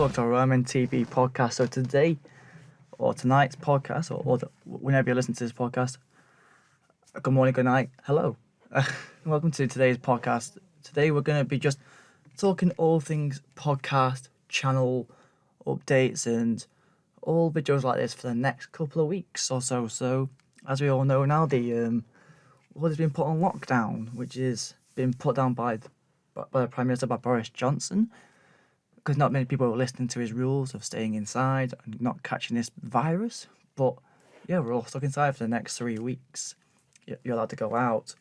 welcome to our RailwaymenTV Podcast. So today, or tonight's podcast, whenever you listen to this podcast, good morning, good night, hello. Welcome to today's podcast. Today we're going to be just talking all things podcast, channel, updates, and all videos like this for the next couple of weeks or so. So, as we all know now, the world has been put on lockdown, which is been put down by the Prime Minister, by Boris Johnson, because not many people are listening to his rules of staying inside and not catching this virus. But yeah, we're all stuck inside for the next 3 weeks. You're allowed to go out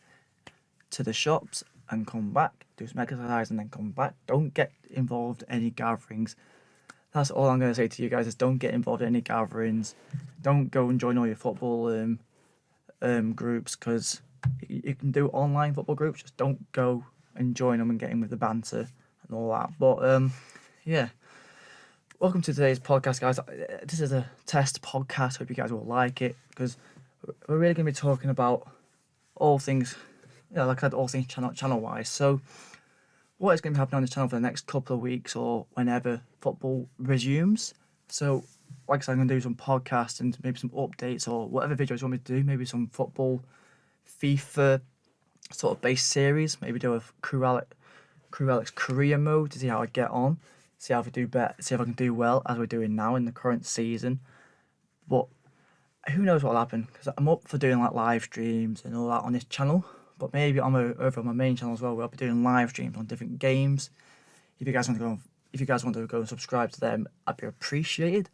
to the shops and come back, do some exercise and then come back. Don't get involved in any gatherings. That's all I'm going to say to you guys, is don't get involved in any gatherings. Don't go and join all your football groups, because you can do online football groups. Just don't go and join them and get in with the banter and all that. But yeah, welcome to today's podcast, guys. This is a test podcast. Hope you guys will like it, because we're really going to be talking about all things, like I said, all things channel wise. So what is going to be happening on this channel for the next couple of weeks, or whenever football resumes. So like I said, I'm going to do some podcasts and maybe some updates, or whatever videos you want me to do. Maybe some football, FIFA sort of based series. Maybe do a Crew Alex career mode to see how I get on. See how I do better, see if I can do well as we're doing now in the current season. But who knows what will happen, because I'm up for doing like live streams and all that on this channel. But maybe over on my main channel as well, where I'll be doing live streams on different games. If you guys want to go and subscribe to them, I'd be appreciated.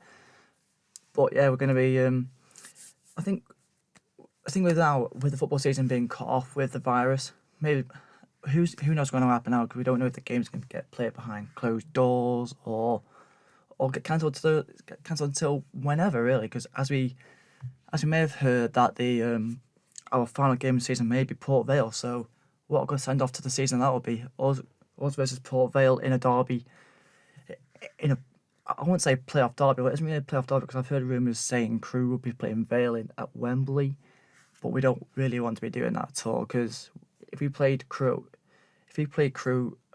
But yeah, we're going to be I think with the football season being cut off with the virus, maybe who knows what's going to happen now, because we don't know if the game's going to get played behind closed doors or get cancelled until whenever, really. Because as we may have heard that our final game of the season may be Port Vale. So what a good send off to the season that will be. Us versus Port Vale in a derby, I won't say playoff derby, but it isn't really a playoff derby, because I've heard rumours saying Crew will be playing Vale at Wembley, but we don't really want to be doing that at all, because if we played Crew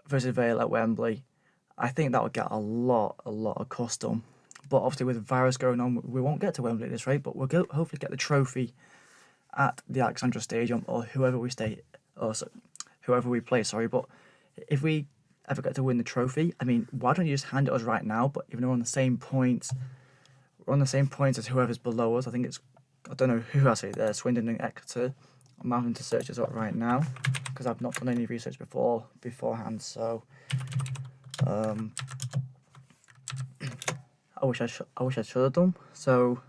versus Vale at Wembley, I think that would get a lot of custom. But obviously with the virus going on, we won't get to Wembley at this rate, but we'll hopefully get the trophy at the Alexandra Stadium, or whoever we play. But if we ever get to win the trophy, I mean, why don't you just hand it us right now? But even though we're on the same points, as whoever's below us. I don't know who else there, Swindon and Exeter. I'm having to search this up right now, because I've not done any research beforehand. So I wish I should have done. So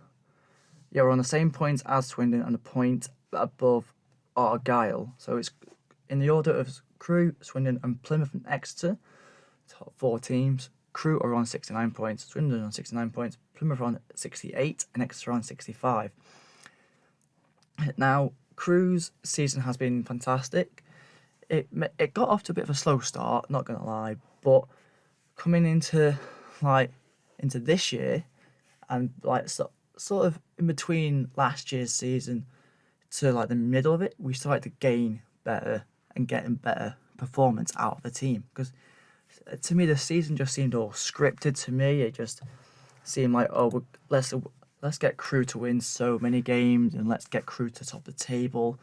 yeah, we're on the same points as Swindon and a point above Argyle. So it's in the order of Crew, Swindon and Plymouth and Exeter, top 4 teams. Crew are on 69 points, Swindon on 69 points, Plymouth are on 68 and Exeter on 65. Now, Crew's season has been fantastic. It got off to a bit of a slow start, not going to lie, but coming into this year, and sort of in between last year's season to the middle of it, we started to gain better and getting better performance out of the team. Because to me, the season just seemed all scripted. To me, it just seemed like, let's get Crew to win so many games, and let's get Crew to top the table.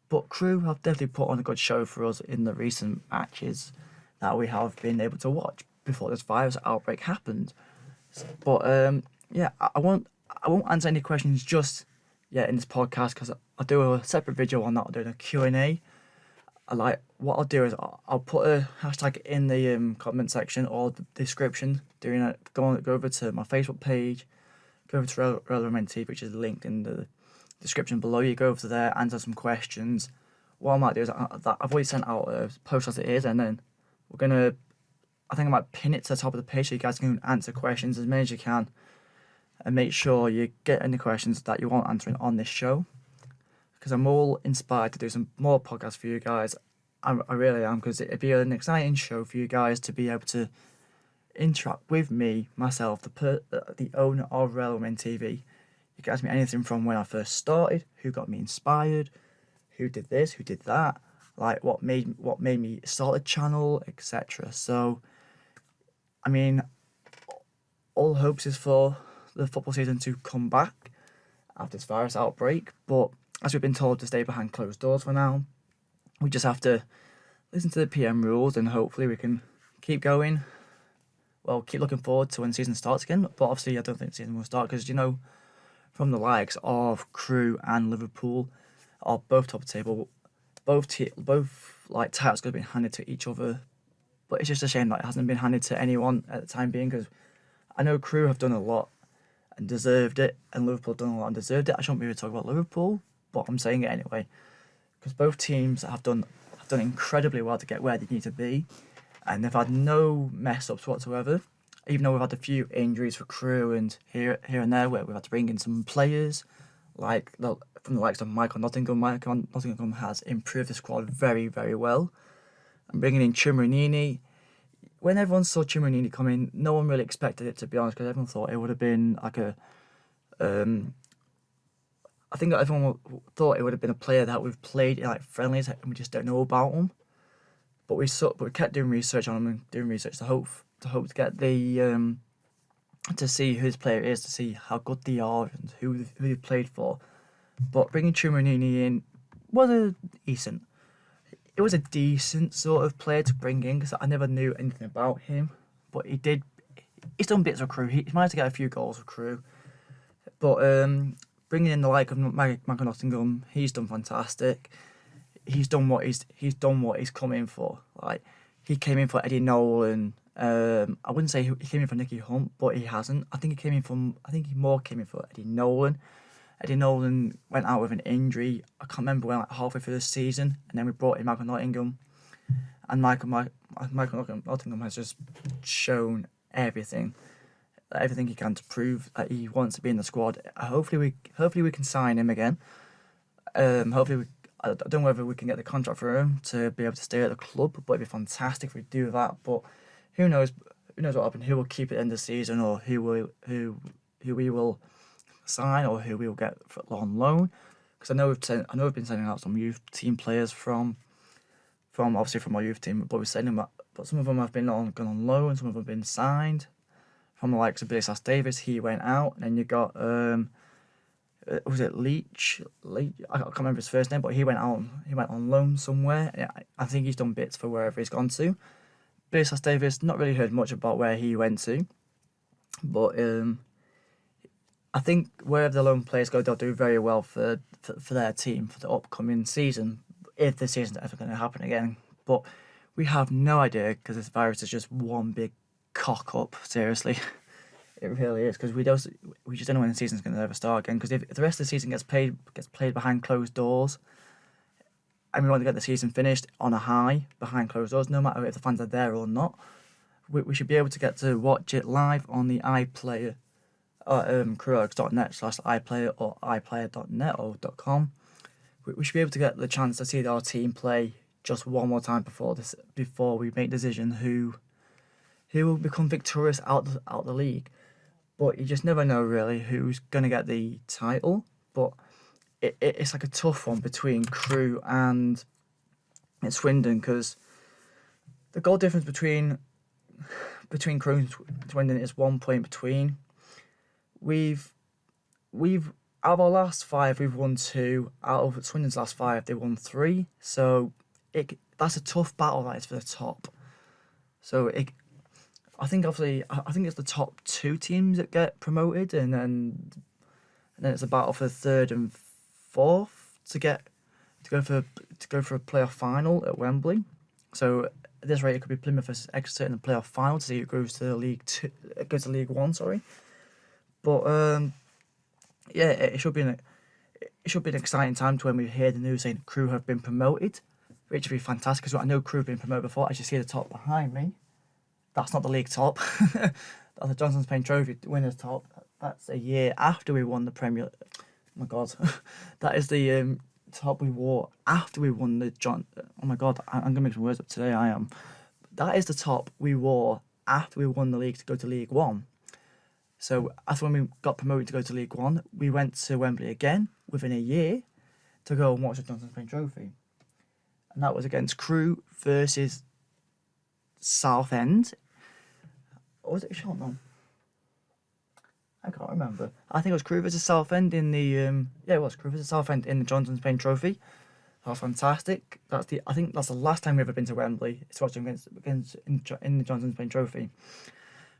But Crew have definitely put on a good show for us in the recent matches that we have been able to watch before this virus outbreak happened. But yeah, I won't answer any questions just yet in this podcast, because I'll do a separate video on that. I'll do a Q&A. What I'll do is I'll put a hashtag in the comment section or the description. Go over to my Facebook page, go over to RailwaymenTV, which is linked in the description below. You go over to there, answer some questions. What I might do is I've already sent out a post as it is, and then I think I might pin it to the top of the page so you guys can answer questions as many as you can, and make sure you get any questions that you want answering on this show, because I'm all inspired to do some more podcasts for you guys. I really am, because it'd be an exciting show for you guys to be able to interact with me, myself, the owner of RailwaymenTV. You can ask me anything from when I first started, who got me inspired, who did this, who did that, what made me start a channel, etc. So, I mean, all hopes is for the football season to come back after this virus outbreak. But as we've been told to stay behind closed doors for now, we just have to listen to the PM rules and hopefully we can keep going. Well, keep looking forward to when the season starts again. But obviously, I don't think the season will start because, from the likes of Crewe and Liverpool are both top of the table. Both titles could have been handed to each other. But it's just a shame that it hasn't been handed to anyone at the time being because I know Crewe have done a lot and deserved it, and Liverpool have done a lot and deserved it. I shouldn't really talk about Liverpool, but I'm saying it anyway because both teams have done incredibly well to get where they need to be, and they've had no mess ups whatsoever. Even though we've had a few injuries for Crewe and here and there where we've had to bring in some players, from the likes of Michael Nottingham. Michael Nottingham has improved the squad very, very well. And bringing in Chimuranini, when everyone saw Chimuranini come in, no one really expected it, to be honest, because everyone thought it would have been like I think that everyone thought it would have been a player that we've played in like friendlies and we just don't know about him. But we kept doing research on him and doing research to hope to get the to see who his player is, to see how good they are and who he played for. But bringing Chimuranini in was a decent sort of player to bring in because I never knew anything about him. But he's done bits of Crewe. He managed to get a few goals for Crewe. But bringing in the like of Michael Nottingham, he's done fantastic. He's done what he's come in for. Like he came in for Eddie Nolan. I wouldn't say he came in for Nicky Hunt, but he hasn't. I think he more came in for Eddie Nolan. Eddie Nolan went out with an injury. I can't remember when, like halfway through the season, and then we brought in Michael Nottingham, and Michael Nottingham has just shown everything he can to prove that he wants to be in the squad. Hopefully we can sign him again. I don't know whether we can get the contract for him to be able to stay at the club, but it'd be fantastic if we do that. But who knows? Who knows what happened? Who will keep it in the season, or who we will sign, or who we will get on loan? Because I know we've been sending out some youth team players from obviously from our youth team, but but some of them have gone on loan, some of them have been signed. From the likes of Billy Davis, he went out, and then you got was it Leach? I can't remember his first name, but he went out. He went on loan somewhere. Yeah, I think he's done bits for wherever he's gone to. Billy Davis, not really heard much about where he went to, but I think wherever the loan players go, they'll do very well for their team for the upcoming season, if the season's ever going to happen again. But we have no idea because this virus is just one big cock up. Seriously, it really is, because we just don't know when the season's going to ever start again. Because if the rest of the season gets played behind closed doors, and we want to get the season finished on a high behind closed doors, no matter if the fans are there or not, we should be able to get to watch it live on the iPlayer, careerworks.net/iPlayer or iPlayer.net or .com. We should be able to get the chance to see our team play just one more time before we make the decision who will become victorious out the league. But you just never know really who's going to get the title. But it's like a tough one between Crewe and Swindon, because the goal difference between Crewe and Swindon is 1 point between. We've out of our last 5, we've won 2. Out of Swindon's last 5, they won 3. So that's a tough battle, that is, for the top. So I think it's the top 2 teams that get promoted, and then it's a battle for 3rd and 4th to go for a playoff final at Wembley. So at this rate, it could be Plymouth versus Exeter in the playoff final to see who goes to League 1. Sorry, but yeah, it should be an exciting time to when we hear the news saying Crewe have been promoted, which would be fantastic, because I know Crewe have been promoted before. As you see the top behind me, that's not the league top. That's the Johnson's Paint Trophy winners top. That's a year after we won the Premier. Oh my God, that is the top we wore after we won the Oh my God, I'm gonna make some words up today. I am. That is the top we wore after we won the league to go to League 1. So after when we got promoted to go to League 1, we went to Wembley again within a year to go and watch the Johnson's Paint Trophy, and that was against Crewe versus Southend. Or was it Cheltenham? I can't remember. I think it was Crewe versus Southend in the it was Crewe versus Southend in the Johnson Spain Trophy. That was fantastic. I think that's the last time we've ever been to Wembley. It's watching against in the Johnson Spain Trophy.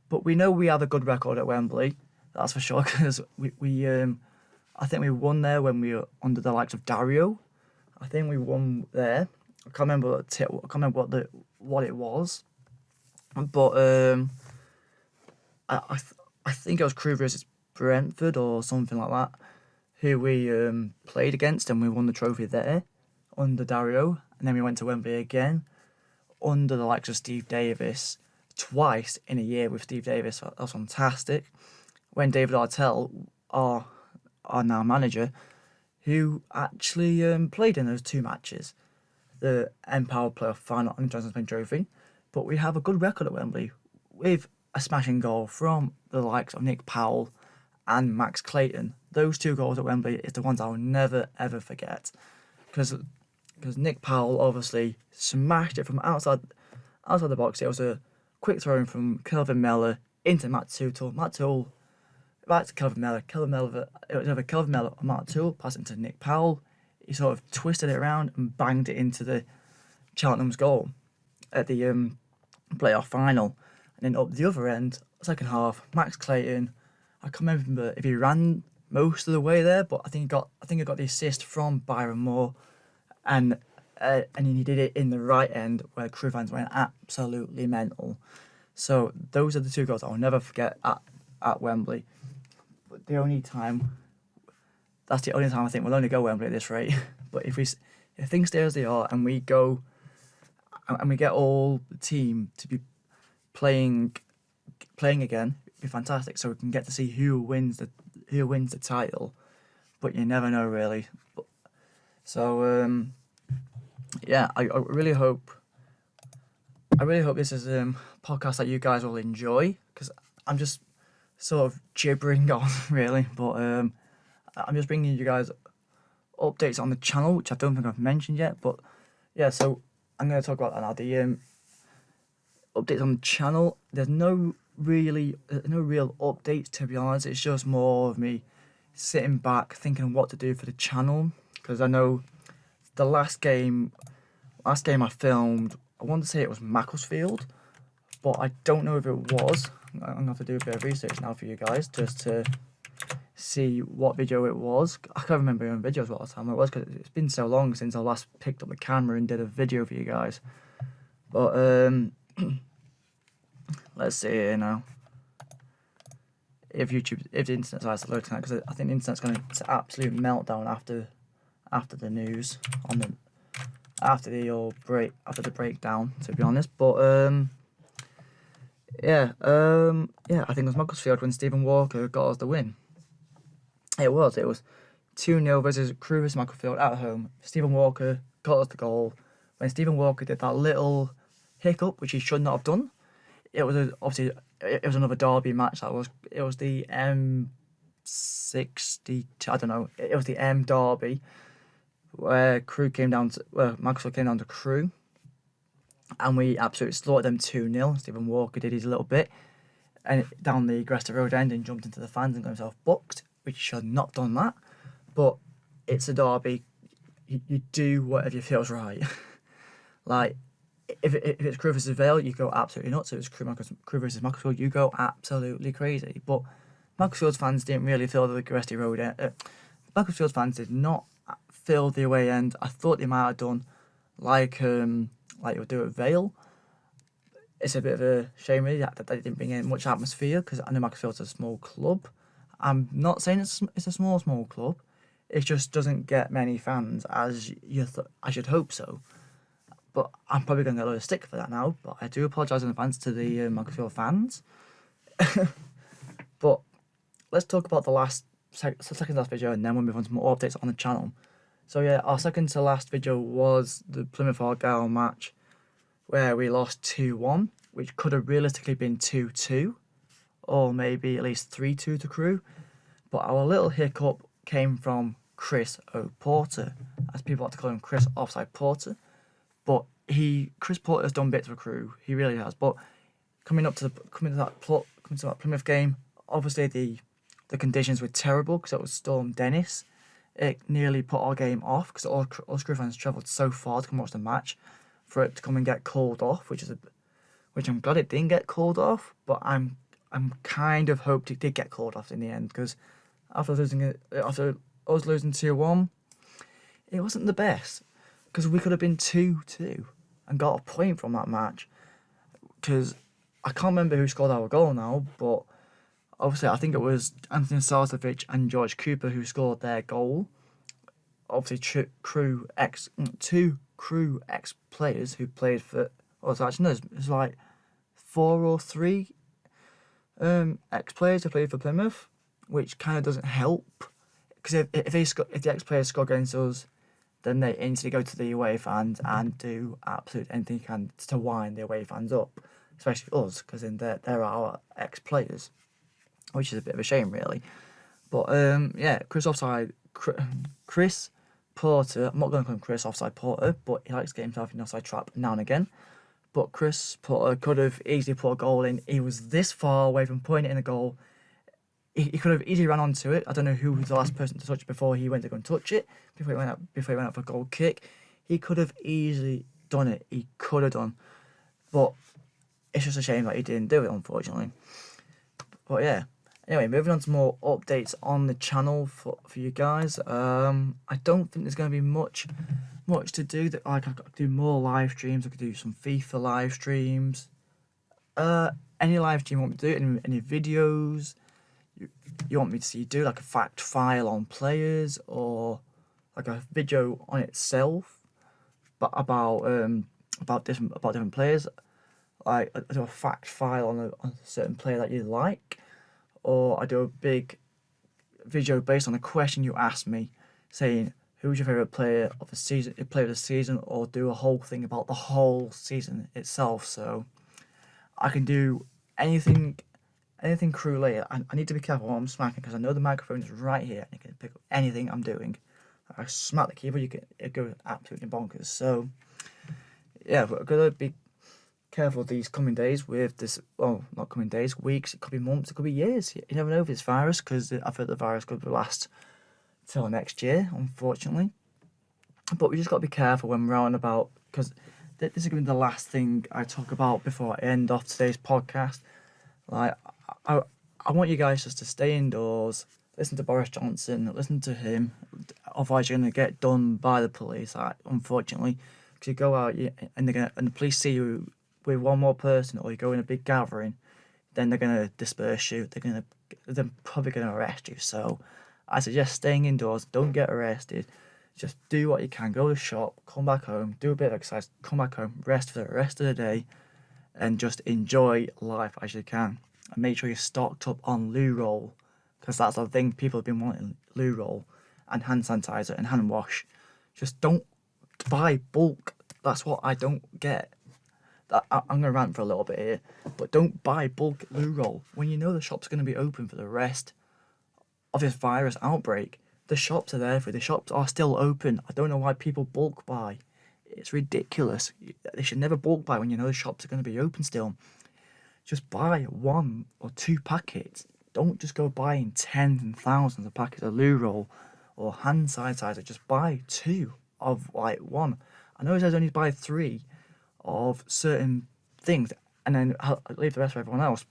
But we know we have a good record at Wembley. That's for sure, because we I think we won there when we were under the likes of Dario. I think we won there. I can't remember what it was, but I think it was Crewe versus Brentford or something like that, who we played against, and we won the trophy there under Dario, and then we went to Wembley again under the likes of Steve Davis twice in a year with Steve Davis. That was fantastic. When David Artell, our now manager, who actually played in those two matches, the Empower Playoff Final and the Johnson Spain Trophy. But we have a good record at Wembley with a smashing goal from the likes of Nick Powell and Max Clayton. Those two goals at Wembley is the ones I'll never ever forget, because Nick Powell obviously smashed it from outside the box. It was a quick throw in from Kelvin Miller into Matt Tootle. Matt Tootle back to Kelvin Miller. It was over Kelvin Miller and Matt Tootle passing to Nick Powell. He sort of twisted it around and banged it into the Cheltenham's goal at the playoff final. And then up the other end, second half, Max Clayton. I can't remember if he ran most of the way there, but I think he got the assist from Byron Moore, and he did it in the right end where Crewe fans went absolutely mental. So those are the two goals I'll never forget at Wembley. But that's the only time I think we'll only go Wembley at this rate. But if things stay as they are and we go and we get all the team to be playing again, it'd be fantastic. So we can get to see who wins the title. But you never know, really. So I really hope this is a podcast that you guys will enjoy, because I'm just sort of gibbering on really, but I'm just bringing you guys updates on the channel, which I don't think I've mentioned yet. But yeah, so I'm going to talk about that now. The updates on the channel. There's no real updates, to be honest. It's just more of me sitting back thinking what to do for the channel, because I know the last game I filmed, I want to say it was Macclesfield, but I don't know if it was. I'm going to have to do a bit of research now for you guys just to see what video it was. I can't remember on videos what time it was, because it's been so long since I last picked up the camera and did a video for you guys. But let's see here now. If the internet decides to load tonight, because I think the internet's going to absolute meltdown after the news after the breakdown, to be honest. But I think it was Macclesfield when Stephen Walker got us the win. It was 2-0 versus Crewe versus Macclesfield at home. Stephen Walker got us the goal. When Stephen Walker did that little hiccup, which he should not have done, it was another derby match. It was the M60. I don't know. It was the M derby where Macclesfield came down to Crewe, and we absolutely slaughtered them 2-0. Stephen Walker did his little bit and down the Gresta Road end and jumped into the fans and got himself booked, which he should not have done that. But it's a derby. You do whatever you feels right. Like, if it's Crewe versus Vale, you go absolutely nuts. If it's Crewe versus Macclesfield, you go absolutely crazy. But Macclesfield's fans didn't really fill the Gresta Road end. Macclesfield's fans did not fill the away end. I thought they might have done like you would do at Vale. It's a bit of a shame really that they didn't bring in much atmosphere, because I know Macclesfield's a small club. I'm not saying it's a small club. It just doesn't get many fans as I should hope so. But I'm probably going to get a load of stick for that now. But I do apologise in advance to the Macclesfield fans. But let's talk about the second to last video, and then we'll move on to more updates on the channel. So yeah, our second to last video was the Plymouth Argyle match, where we lost 2-1, which could have realistically been 2-2, or maybe at least 3-2 to Crewe. But our little hiccup came from Chris O'Porter, as people like to call him, Chris Offside Porter. But Chris Porter has done bits for Crewe, he really has. But coming to that Plymouth game, obviously the The conditions were terrible because it was Storm Dennis. It nearly put our game off because all Crew fans travelled so far to come watch the match for it to come and get called off, which I'm glad it didn't get called off, but I'm kind of hoped it did get called off in the end because after us losing 2-1, it wasn't the best because we could have been 2-2 and got a point from that match. Because I can't remember who scored our goal now, but obviously I think it was Anthony Sarcevic and George Cooper who scored their goal. Obviously, two Crew ex players who played for. Oh, it's actually no, it's like 4 or 3 ex players who played for Plymouth, which kind of doesn't help. Because if the ex players score against us, then they instantly go to the away fans and do absolutely anything they can to wind the away fans up, especially us, because then they're our ex players, which is a bit of a shame, really. But Chris Porter. I'm not going to call him Chris Offside Porter, but he likes to get himself in the offside trap now and again. But Chris Porter could have easily put a goal in. He was this far away from putting it in a goal. He could have easily ran onto it. I don't know who was the last person to touch it before he went to go and touch it. Before he went out for a goal kick, he could have easily done it. He could have done, but it's just a shame that he didn't do it, unfortunately. But yeah. Anyway, moving on to more updates on the channel for you guys. I don't think there's going to be much to do. I could do more live streams. I could do some FIFA live streams. Any live stream you want me to do? Any videos you want me to see do, like a fact file on players or like a video on itself, but about different players. Like I do a fact file on a certain player that you like. Or I do a big video based on a question you asked me, saying who's your favourite player of the season, or do a whole thing about the whole season itself. So I can do anything Crew related. I need to be careful what I'm smacking because I know the microphone is right here and it can pick up anything I'm doing. If I smack the keyboard, it goes absolutely bonkers. So yeah, we're gonna be careful these coming days with this. Well, not coming days, weeks. It could be months. It could be years. You never know with this virus, because I've heard the virus could last till next year, unfortunately. But we just got to be careful when we're out and about, because this is going to be the last thing I talk about before I end off today's podcast. Like, I want you guys just to stay indoors, listen to Boris Johnson, listen to him. Otherwise, you're going to get done by the police. Unfortunately, because you go out and the police see you with one more person, or you go in a big gathering, then they're going to disperse you. They're probably going to arrest you. So I suggest staying indoors. Don't get arrested. Just do what you can. Go to the shop, come back home, do a bit of exercise, come back home, rest for the rest of the day, and just enjoy life as you can. And make sure you're stocked up on loo roll, because that's the thing people have been wanting: loo roll and hand sanitizer and hand wash. Just don't buy bulk. That's what I don't get. I'm going to rant for a little bit here, but don't buy bulk loo roll when you know the shop's going to be open for the rest of this virus outbreak. The shops are there for the shops are still open. I don't know why people bulk buy. It's ridiculous. They should never bulk buy when you know the shops are going to be open still. Just buy 1 or 2 packets. Don't just go buying tens and thousands of packets of loo roll or hand sanitizer. Just buy 2 of like 1. I know it says only buy 3 of certain things, and then I'll leave the rest for everyone else.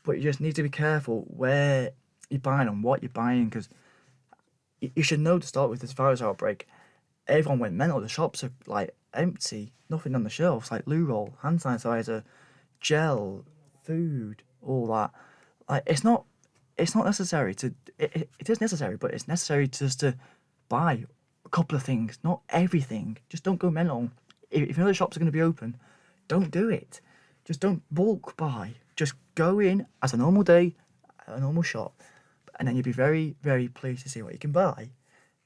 But you just need to be careful where you're buying and what you're buying, because you should know to start with this virus outbreak. Everyone went mental. The shops are like empty, nothing on the shelves, like loo roll, hand sanitizer, gel, food, all that. Like it's not necessary to. It is necessary, but it's necessary just to buy a couple of things, not everything. Just don't go mental. If you know the shops are going to be open, don't do it. Just don't bulk buy. Just go in as a normal day, at a normal shop, and then you'll be very, very pleased to see what you can buy.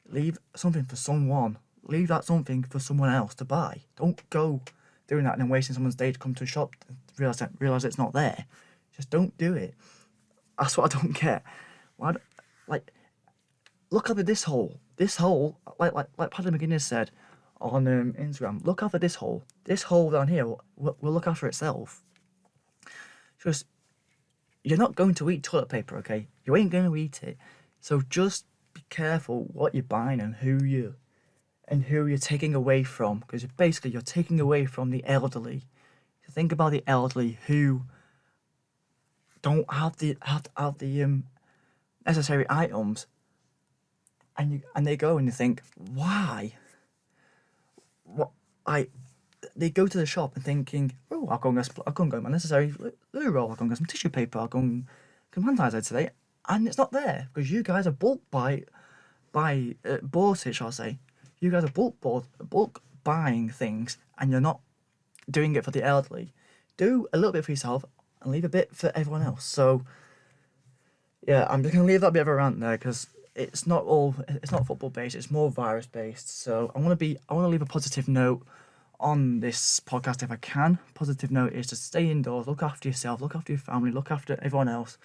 Leave something for someone. Leave that something for someone else to buy. Don't go doing that and then wasting someone's day to come to a shop and realise it's not there. Just don't do it. That's what I don't get. Why? Like, look over this hole. This hole, like Paddy McGuinness said on Instagram, look after this hole. This hole down here will look after itself. Just, you're not going to eat toilet paper, okay? You ain't going to eat it. So just be careful what you're buying and who you're taking away from, because basically you're taking away from the elderly. Think about the elderly who don't have the necessary items, and they go and you think, why? They go to the shop and thinking, oh, I'll go and get my necessary loo roll, I'll go and get some tissue paper, I'll go and get hand sanitizer today, and it's not there because you guys are bought it, shall I say? You guys are bulk buying things, and you're not doing it for the elderly. Do a little bit for yourself and leave a bit for everyone else. So, yeah, I'm just gonna leave that bit of a rant there because it's not football based. It's more virus based. So I want to leave a positive note on this podcast if I can. Positive note is to stay indoors, look after yourself, look after your family, look after everyone else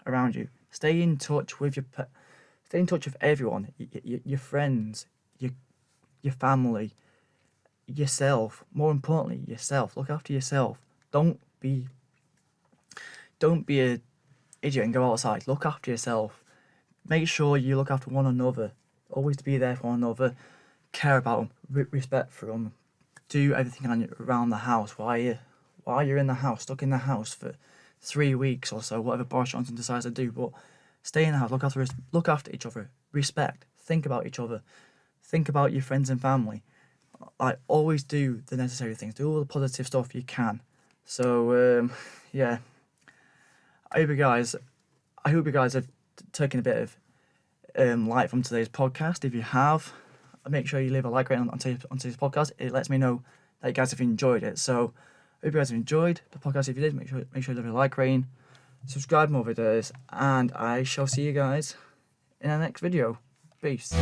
around you. Stay in touch with everyone, your friends, your family, yourself. More importantly, yourself. Look after yourself. Don't be a idiot and go outside. Look after yourself. Make sure you look after one another. Always be there for one another. Care about them. Respect for them. Do everything around the house while you're in the house, stuck in the house for 3 weeks or so, whatever Boris Johnson decides to do. But stay in the house. Look after each other. Respect. Think about each other. Think about your friends and family. Always do the necessary things. Do all the positive stuff you can. So yeah. I hope you guys have taken a bit of light from today's podcast. If you have, make sure you leave a like rating on today's podcast. It lets me know that you guys have enjoyed it. So I hope you guys have enjoyed the podcast. If you did, make sure you leave a like rating, subscribe more videos, and I shall see you guys in our next video. Peace.